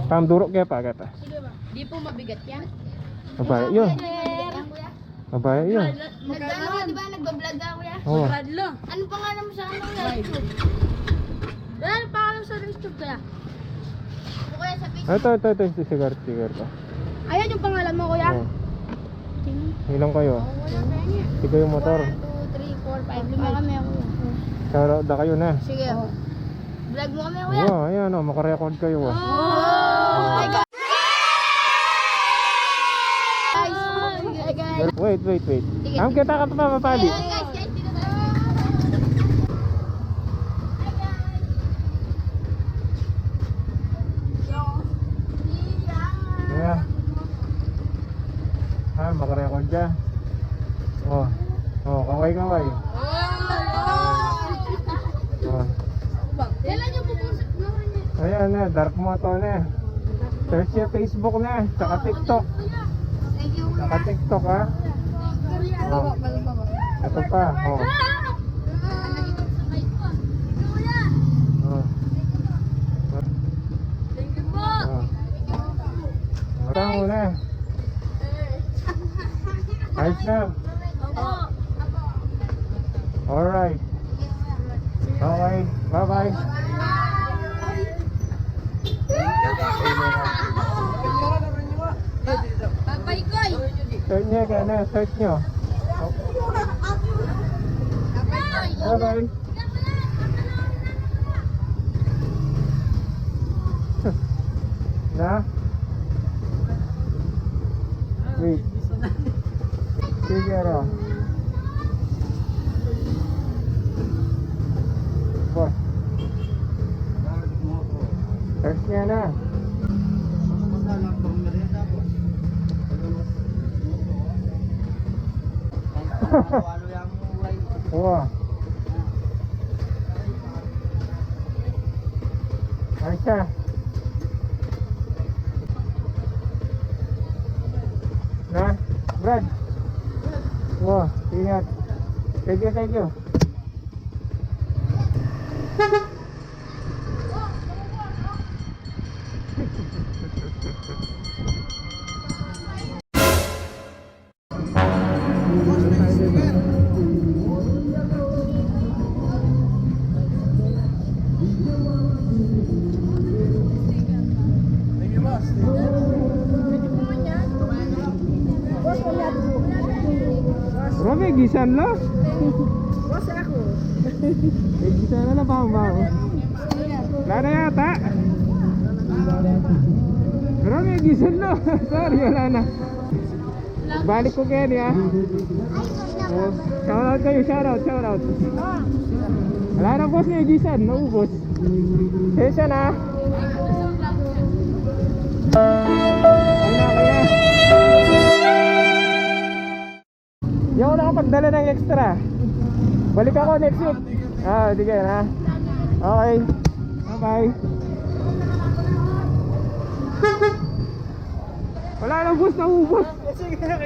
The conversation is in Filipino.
Pamdurok kaya pa kata. Di po mabigat yan. Mabaya yun. Mabaya yun. Nag-ano, di ba? Nagbablog ako ya? Oo. Ano pangalan mo sa ano ya? YouTube. Ano pangalan mo sa YouTube kaya? O kaya sa Facebook? Ito, sigar ko. Ayan yung pangalan mo kuya? Oo. Ilang kayo? Wala kaya niya. Sige yung motor. 1, 2, 3, 4, 5, 5 kami ako ya. Shoutout na kayo na. Sige. Vlog mo kami kuya. Oo, ayan o, makarecord kayo o. Oh my God. Guys. Hi guys. Wait. Sige, Ang kita ka pa mapali. Guys, dito tayo. Ayan. Makarecord dyan. Kaway. Kailan yung pupusap mo rin? Ayan na, dark moto na. Search niya Facebook na, saka TikTok. Thank you. Saka TikTok ha. Oh. Ito pa, oh. Matang mo na. Ayos na. Alright. Okay, bye-bye. Papaykoy. Search niya ka na, search nyo. Bye-bye. Na? Wait. Sige ro. Boss. Search niya na. Wah. Aisyah. Nah, Brad. Wah, ingat. Thank you. Romy, gisan lo. Boss ako. Gisan na ba? Lana yata. Romy, gisan lo. Sorry, wala na. Balik ko kayo niya. Shoutout kayo, shoutout. Wala na boss niya, gisan. Naubos. Sesya na. Hindi ako nakapagdala ng extra. Balik ako next week. Sige na. Okay. Bye. Wala na boss, naubos. Sige na.